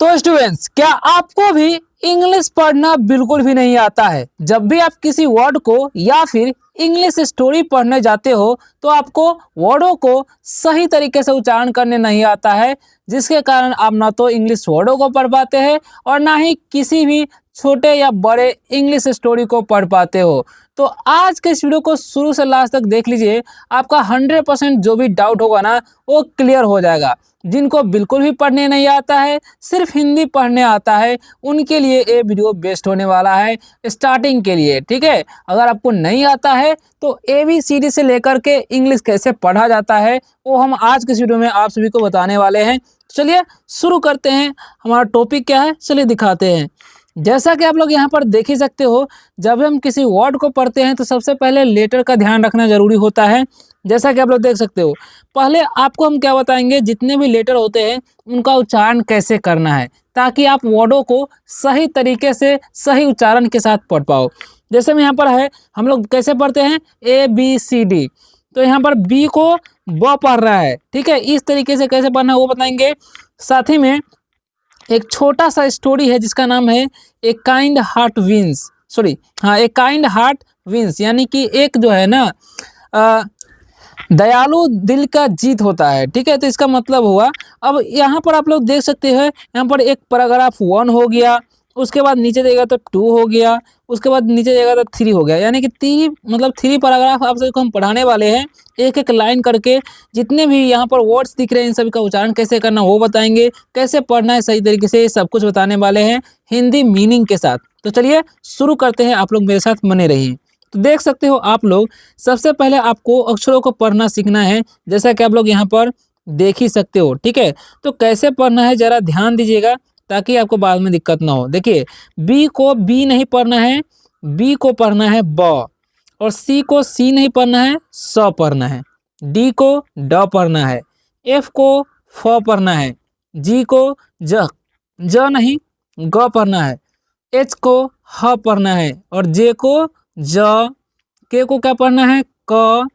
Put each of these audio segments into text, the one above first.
तो स्टूडेंट्स, क्या आपको भी इंग्लिश पढ़ना बिल्कुल भी नहीं आता है? जब भी आप किसी वर्ड को या फिर इंग्लिश स्टोरी पढ़ने जाते हो तो आपको वर्डों को सही तरीके से उच्चारण करने नहीं आता है, जिसके कारण आप ना तो इंग्लिश वर्डों को पढ़ पाते हैं और ना ही किसी भी छोटे या बड़े इंग्लिश स्टोरी को पढ़ पाते हो। तो आज के इस वीडियो को शुरू से लास्ट तक देख लीजिए, आपका 100% जो भी डाउट होगा ना वो क्लियर हो जाएगा। जिनको बिल्कुल भी पढ़ने नहीं आता है, सिर्फ हिंदी पढ़ने आता है, उनके लिए ये वीडियो बेस्ट होने वाला है स्टार्टिंग के लिए। ठीक है, अगर आपको नहीं आता है तो ABCD से लेकर के इंग्लिश कैसे पढ़ा जाता है वो हम आज के इस वीडियो में आप सभी को बताने वाले हैं। चलिए शुरू करते हैं। हमारा टॉपिक क्या है, चलिए दिखाते हैं। जैसा कि आप लोग यहाँ पर देख ही सकते हो, जब हम किसी वर्ड को पढ़ते हैं तो सबसे पहले लेटर का ध्यान रखना जरूरी होता है। जैसा कि आप लोग देख सकते हो, पहले आपको हम क्या बताएंगे, जितने भी लेटर होते हैं उनका उच्चारण कैसे करना है ताकि आप वर्डों को सही तरीके से सही उच्चारण के साथ पढ़ पाओ। जैसे में यहाँ पर है, हम लोग कैसे पढ़ते हैं ABCD, तो यहाँ पर बी को ब पढ़ रहा है। ठीक है, इस तरीके से कैसे पढ़ना है वो बताएंगे। साथ ही में एक छोटा सा स्टोरी है जिसका नाम है a kind heart wins, a kind heart wins, यानी कि एक जो है ना दयालु दिल का जीत होता है। ठीक है, तो इसका मतलब हुआ, अब यहाँ पर आप लोग देख सकते हैं, यहाँ पर एक पैराग्राफ 1 हो गया, उसके बाद नीचे जाएगा तो 2 हो गया, उसके बाद नीचे जाएगा तो 3 हो गया, यानी कि 3 पैराग्राफ आप सभी को हम पढ़ाने वाले हैं। एक एक लाइन करके जितने भी यहाँ पर वर्ड्स दिख रहे हैं इन सभी का उच्चारण कैसे करना वो बताएंगे, कैसे पढ़ना है सही तरीके से, सब कुछ बताने वाले हैं हिंदी मीनिंग के साथ। तो चलिए शुरू करते हैं, आप लोग मेरे साथ बने रहिए। तो देख सकते हो आप लोग, सबसे पहले आपको अक्षरों को पढ़ना सीखना है, जैसा कि आप लोग यहाँ पर देख ही सकते हो। ठीक है, तो कैसे पढ़ना है जरा ध्यान दीजिएगा ताकि आपको बाद में दिक्कत ना हो। देखिए, बी को बी नहीं पढ़ना है, बी को पढ़ना है ब, और सी को सी नहीं पढ़ना है, स पढ़ना है। डी को ड पढ़ना है, एफ को फ पढ़ना है, जी को ज नहीं ग पढ़ना है, एच को ह पढ़ना है, और जे को ज, के को क्या पढ़ना है क,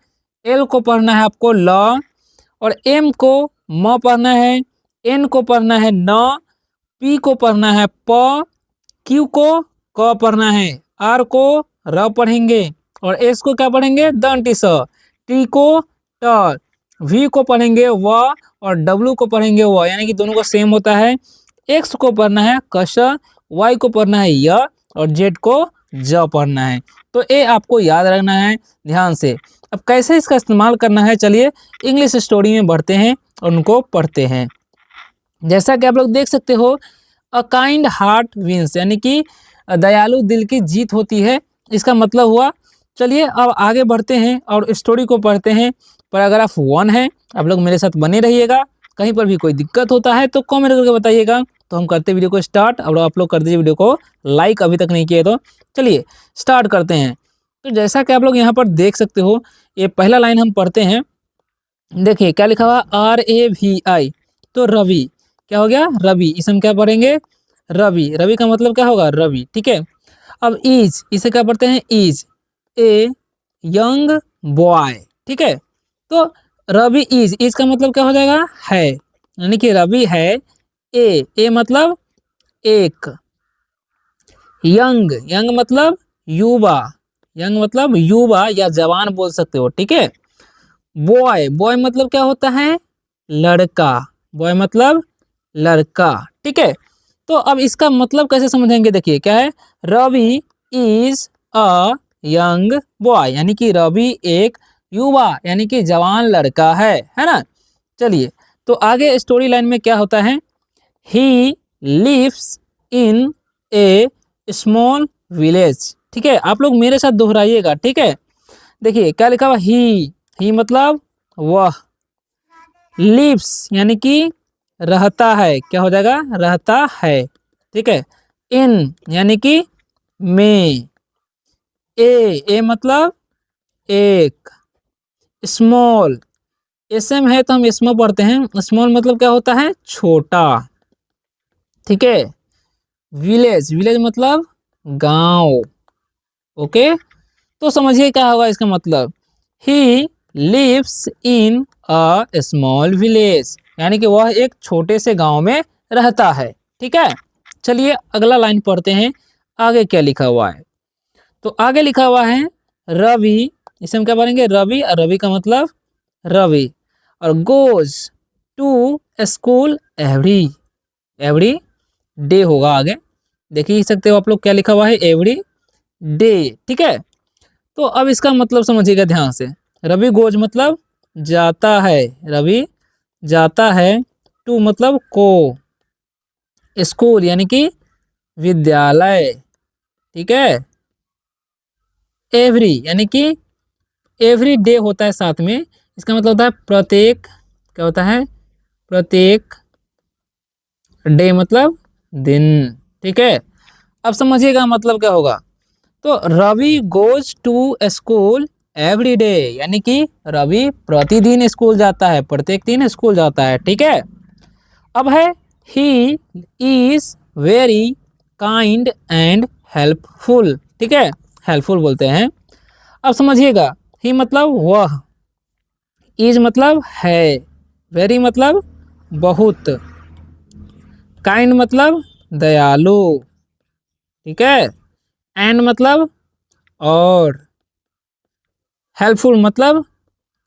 एल को पढ़ना है आपको ल, और एम को म पढ़ना है, एन को पढ़ना है न, पी को पढ़ना है प, क्यू को क पढ़ना है, आर को र पढ़ेंगे, और एस को क्या पढ़ेंगे दंत स, टी को ट, वी को पढ़ेंगे व, और डब्ल्यू को पढ़ेंगे व, यानी कि दोनों का सेम होता है। एक्स को पढ़ना है कश, वाई को पढ़ना है य, और जेड को ज पढ़ना है। तो ये आपको याद रखना है ध्यान से। अब कैसे इसका इस्तेमाल करना है, चलिए इंग्लिश स्टोरी में बढ़ते हैं और उनको पढ़ते हैं। जैसा कि आप लोग देख सकते हो, अ काइंड हार्ट विंस, यानी कि दयालु दिल की जीत होती है, इसका मतलब हुआ। चलिए अब आगे बढ़ते हैं और स्टोरी को पढ़ते हैं। पैराग्राफ 1 है, आप लोग मेरे साथ बने रहिएगा। कहीं पर भी कोई दिक्कत होता है तो कमेंट करके बताइएगा। तो हम करते वीडियो को स्टार्ट, और आप लोग कर दीजिए वीडियो को लाइक अभी तक नहीं किए तो। चलिए स्टार्ट करते हैं। तो जैसा कि आप लोग यहाँ पर देख सकते हो, ये पहला लाइन हम पढ़ते हैं। देखिए क्या लिखा हुआ, RAVI, तो रवि क्या हो गया, रवि, इसे हम क्या पढ़ेंगे रवि। रवि का मतलब क्या होगा, रवि। ठीक है, अब इज, इसे क्या पढ़ते हैं इज, ए यंग बॉय। ठीक है, तो रवि इज का मतलब क्या हो जाएगा है, यानी कि रवि है। ए मतलब एक, यंग, यंग मतलब युवा, यंग मतलब युवा या जवान बोल सकते हो। ठीक है, बॉय, बॉय मतलब क्या होता है लड़का, बॉय मतलब लड़का। ठीक है, तो अब इसका मतलब कैसे समझेंगे, देखिए क्या है, Ravi is a young boy, यानी कि रवि एक युवा यानी कि जवान लड़का है ना। चलिए तो आगे स्टोरी लाइन में क्या होता है, he lives in a small village. ठीक है, आप लोग मेरे साथ दोहराइएगा। ठीक है, देखिए क्या लिखा हुआ, ही मतलब वह, लिव्स यानी कि रहता है, क्या हो जाएगा रहता है। ठीक है, इन यानी कि में, ए मतलब एक, स्मॉल, SM है तो हम स्मॉल पढ़ते हैं, स्मॉल मतलब क्या होता है छोटा। ठीक है, विलेज, विलेज मतलब गांव। ओके, तो समझिए क्या होगा इसका मतलब, he lives in a small village, यानी कि वह एक छोटे से गांव में रहता है। ठीक है। चलिए अगला लाइन पढ़ते हैं, आगे क्या लिखा हुआ है। तो आगे लिखा हुआ है रवि, इसे हम क्या पढ़ेंगे, रवि, और रवि का मतलब रवि, और goes to school every, every day होगा आगे, देख ही सकते हो आप लोग क्या लिखा हुआ है, एवरी डे, ठीक है। तो अब इसका मतलब समझिएगा ध्यान से, रवि गोज मतलब जाता है, रवि जाता है, टू मतलब को, स्कूल यानी कि विद्यालय, ठीक है, एवरी यानी कि एवरी डे होता है साथ में, इसका मतलब होता है प्रत्येक, क्या होता है, प्रत्येक, डे मतलब दिन, ठीक है। अब समझिएगा मतलब क्या होगा। तो Ravi goes to school every day, यानी कि रवि प्रतिदिन स्कूल जाता है, प्रत्येक दिन स्कूल जाता है, ठीक है। अब है he is very kind and helpful, ठीक है, हेल्पफुल बोलते हैं। अब समझिएगा, ही मतलब वह, इज मतलब है, वेरी मतलब बहुत, काइंड मतलब दयालु, ठीक है, एंड मतलब और, हेल्पफुल मतलब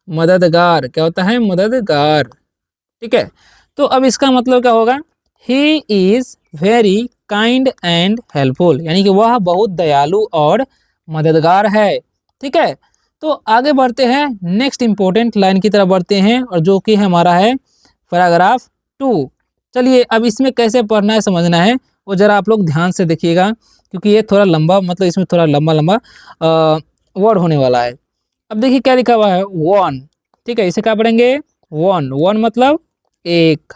मददगार, क्या होता है, मददगार, ठीक है। तो अब इसका मतलब क्या होगा, he is very kind and helpful, यानी कि वह बहुत दयालु और मददगार है, ठीक है। तो आगे बढ़ते हैं, नेक्स्ट इंपॉर्टेंट लाइन की तरफ बढ़ते हैं, और जो कि हमारा है पैराग्राफ 2। चलिए अब इसमें कैसे पढ़ना है, समझना है, वो जरा आप लोग ध्यान से देखिएगा, क्योंकि ये थोड़ा लंबा, मतलब इसमें थोड़ा लंबा लंबा वर्ड होने वाला है। अब देखिए क्या लिखा हुआ है, वन, ठीक है, इसे क्या पढ़ेंगे, वन, वन मतलब एक,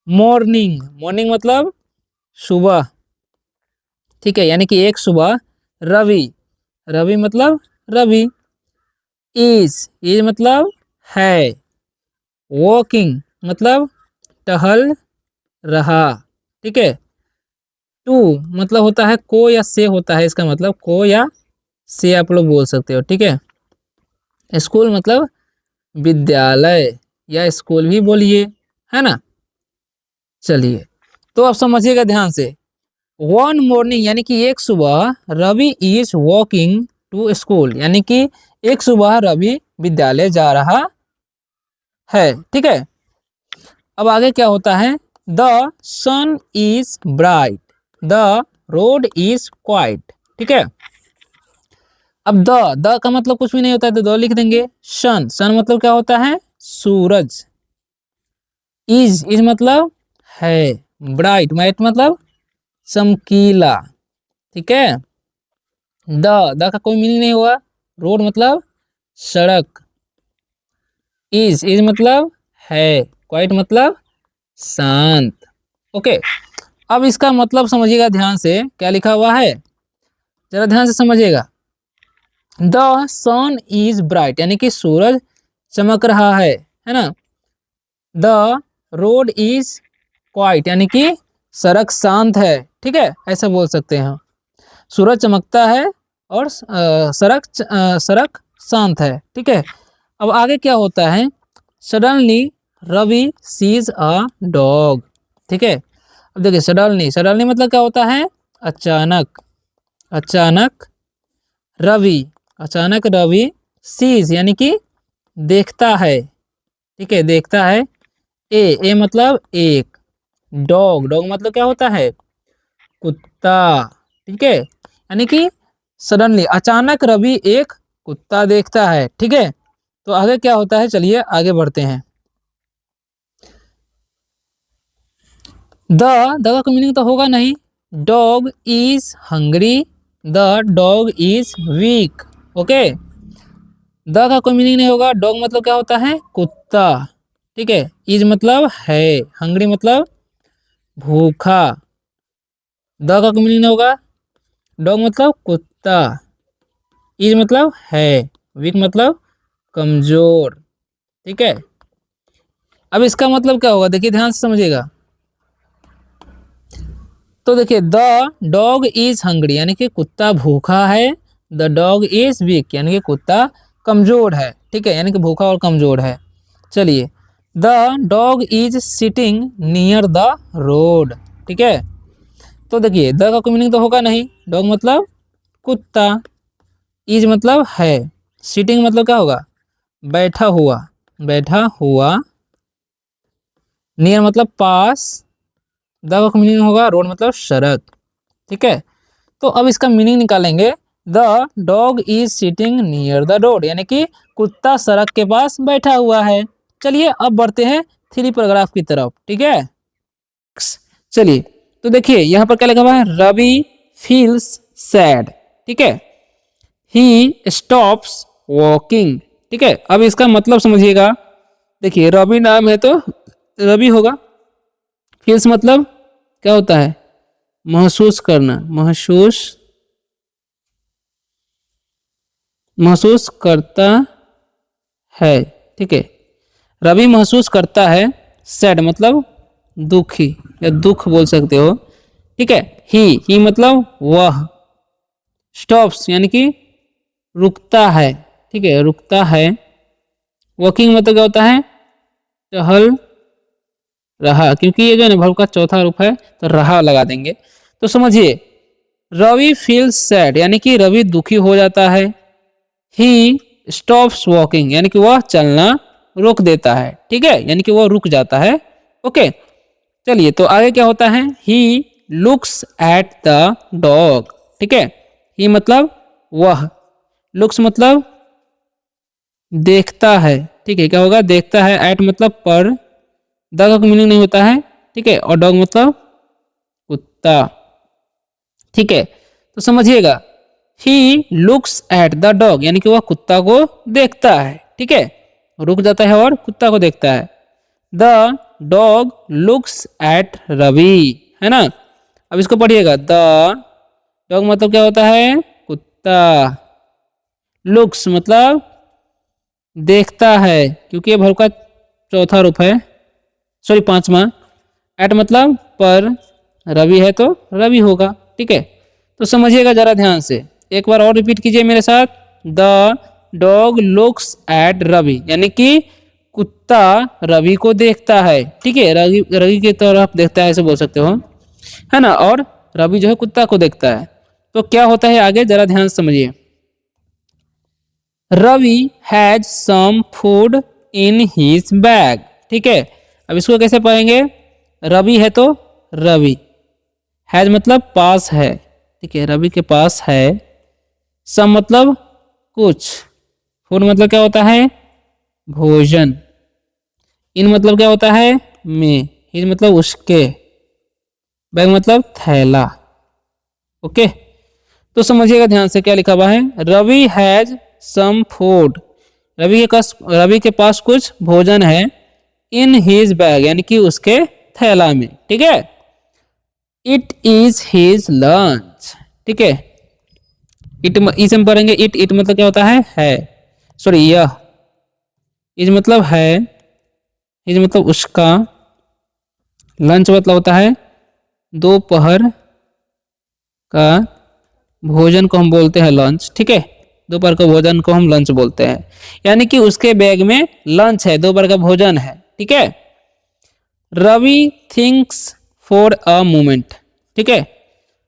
मॉर्निंग, मॉर्निंग मतलब सुबह, ठीक है, यानी कि एक सुबह, रवि, रवि मतलब रवि, इज मतलब है, वॉकिंग मतलब टहल रहा, ठीक है, टू मतलब होता है को या से, होता है इसका मतलब को या से आप लोग बोल सकते हो, ठीक है। स्कूल मतलब विद्यालय या स्कूल भी बोलिए, है ना। चलिए तो अब समझिएगा ध्यान से, वन मॉर्निंग यानी कि एक सुबह, Ravi is walking to school, यानी कि एक सुबह रवि विद्यालय जा रहा है, ठीक है। अब आगे क्या होता है, the sun is bright, the road is quiet, ठीक है। अब द का मतलब कुछ भी नहीं होता है, तो द लिख देंगे, सन, सन मतलब क्या होता है, सूरज, इज मतलब है, ब्राइट, ब्राइट मतलब चमकीला, ठीक है। द का कोई मीनिंग नहीं हुआ, रोड मतलब सड़क, इज मतलब है, क्वाइट मतलब शांत, ओके। अब इसका मतलब समझिएगा ध्यान से, क्या लिखा हुआ है, जरा ध्यान से समझिएगा, द सन इज ब्राइट यानी कि सूरज चमक रहा है ना। द रोड इज क्वाइट यानी कि सड़क शांत है, ठीक है, ऐसा बोल सकते हैं। सूरज चमकता है और सड़क शांत है, ठीक है। अब आगे क्या होता है, suddenly Ravi sees a dog, ठीक है। अब देखिए सडनली, सडनली मतलब क्या होता है, अचानक, अचानक रवि, अचानक रवि सीज यानी कि देखता है, ठीक है, देखता है, ए मतलब एक, डॉग, डॉग मतलब क्या होता है, कुत्ता, ठीक है, यानी कि सडनली अचानक रवि एक कुत्ता देखता है, ठीक है। तो आगे क्या होता है, चलिए आगे बढ़ते हैं। द का कोई मीनिंग तो होगा नहीं, dog is hungry, the dog is weak, okay. The का कोई मीनिंग नहीं होगा, डॉग मतलब क्या होता है, कुत्ता, ठीक है, इज मतलब है, हंग्री मतलब भूखा, द का कोई मीनिंग नहीं होगा, डॉग मतलब कुत्ता, इज मतलब है, वीक मतलब कमजोर, ठीक है। अब इसका मतलब क्या होगा, देखिए ध्यान से समझिएगा। तो देखिए द डॉग इज हंग्री यानी कि कुत्ता भूखा है, द डॉग इज वीक यानी कि कुत्ता कमजोर है, ठीक है, यानी कि भूखा और कमजोर है। चलिए the dog is sitting near the road, ठीक है। तो देखिए द का कोई मीनिंग तो होगा नहीं, डॉग मतलब कुत्ता, इज मतलब है, सिटिंग मतलब क्या होगा, बैठा हुआ, बैठा हुआ, नियर मतलब पास, द का मीनिंग होगा रोड मतलब सड़क, ठीक है। तो अब इसका मीनिंग निकालेंगे, the dog is sitting near the road, यानी कि कुत्ता सड़क के पास बैठा हुआ है। चलिए अब बढ़ते हैं थ्री पैराग्राफ की तरफ, ठीक है। चलिए तो देखिए यहाँ पर क्या लिखा हुआ है, रवि फील्स सैड, ठीक है, ही स्टॉप्स वॉकिंग, ठीक है। अब इसका मतलब समझिएगा, देखिए रवि नाम है तो रवि होगा, फील्स मतलब क्या होता है, महसूस करना, महसूस करता है, ठीक है। रवि महसूस करता है, सैड मतलब दुखी या दुख बोल सकते हो, ठीक है। ही मतलब वह, स्टॉप्स यानी कि रुकता है, ठीक है, रुकता है, वॉकिंग मतलब क्या होता है, टहल रहा, क्योंकि ये जो है ना वर्ब का चौथा रूप है तो रहा लगा देंगे। तो समझिए रवि फील्स सैड यानी कि रवि दुखी हो जाता है, ही स्टॉप्स वॉकिंग यानी कि वह चलना रोक देता है, ठीक है, यानी कि वह रुक जाता है। ओके चलिए तो आगे क्या होता है, he looks at the dog, ठीक है, ही मतलब वह, लुक्स मतलब देखता है, ठीक है, क्या होगा, देखता है, एट मतलब पर, द का मीनिंग नहीं होता है, ठीक है, और डॉग मतलब कुत्ता, ठीक है। तो समझिएगा he looks at the dog यानी कि वह कुत्ता को देखता है, ठीक है, रुक जाता है और कुत्ता को देखता है। The dog looks at Ravi, है ना। अब इसको पढ़िएगा, द डॉग मतलब क्या होता है, कुत्ता, लुक्स मतलब देखता है, क्योंकि ये वर्ब का चौथा रूप है, सॉरी पांचवा, एट मतलब पर, रवि है तो रवि होगा, ठीक है। तो समझिएगा जरा ध्यान से, एक बार और रिपीट कीजिए मेरे साथ, the dog looks at Ravi यानी कि कुत्ता रवि को देखता है, ठीक है, रवि रवि की तरफ देखता है ऐसे बोल सकते हो, है ना, और रवि जो है कुत्ता को देखता है। तो क्या होता है आगे जरा ध्यान से समझिए, Ravi has some food in his bag, ठीक है। अब इसको कैसे पढ़ेंगे, रवि है तो रवि, हैज मतलब पास है, ठीक है, रवि के पास है, सम मतलब कुछ, फूड मतलब क्या होता है, भोजन, इन मतलब क्या होता है, में, हिज मतलब उसके, बैग मतलब थैला। ओके तो समझिएगा ध्यान से क्या लिखा हुआ है, Ravi has some food, Ravi के पास कुछ भोजन है, इन हिज बैग यानी कि उसके थैला में, ठीक है। इट इज हिज लंच, ठीक है, इट इसे हम पढ़ेंगे, इट मतलब क्या होता है, सॉरी यह, इज मतलब है, इज मतलब उसका, लंच मतलब होता है दोपहर का भोजन को हम बोलते हैं लंच, ठीक है, दोपहर का भोजन को हम लंच बोलते हैं, यानी कि उसके बैग में लंच है, दोपहर का भोजन है, ठीक है। Ravi thinks for a moment, ठीक है।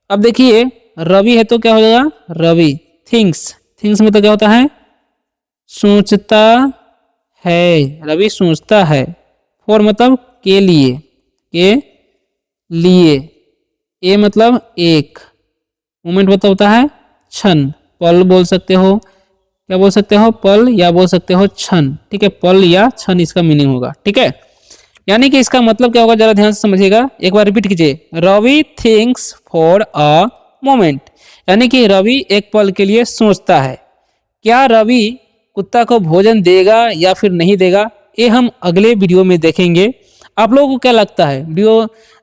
अब देखिए रवि है तो क्या हो जाएगा, रवि थिंक्स, थिंक्स मतलब क्या होता है, सोचता है, रवि सोचता है, फॉर मतलब के लिए, के लिए, ए मतलब एक, मोमेंट मतलब होता है क्षण, पल बोल सकते हो, क्या बोल सकते हो, पल या बोल सकते हो क्षण, ठीक है, पल या क्षण इसका मीनिंग होगा, ठीक है। यानी कि इसका मतलब क्या होगा जरा ध्यान से समझिएगा, एक बार रिपीट कीजिए, Ravi thinks for a moment, यानी कि रवि एक पल के लिए सोचता है। क्या रवि कुत्ता को भोजन देगा या फिर नहीं देगा, ये हम अगले वीडियो में देखेंगे। आप लोगों को क्या लगता है,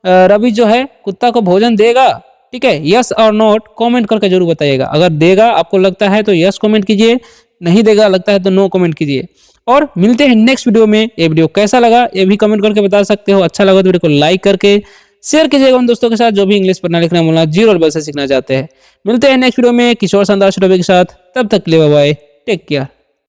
रवि जो है कुत्ता को भोजन देगा, ठीक है, यस और नोट कमेंट करके जरूर बताइएगा। अगर देगा आपको लगता है तो यस कमेंट कीजिए, नहीं देगा लगता है तो नो कमेंट कीजिए। और मिलते हैं नेक्स्ट वीडियो में। ये वीडियो कैसा लगा ये भी कमेंट करके बता सकते हो, अच्छा लगा तो वीडियो को लाइक करके शेयर कीजिएगा उन दोस्तों के साथ जो भी इंग्लिश पढ़ना लिखना बोलना जीरो लेवल से सीखना चाहते हैं। मिलते हैं नेक्स्ट वीडियो में किशोर शानदार टॉपिक के साथ, तब तक के लिए बाय बाय, टेक केयर।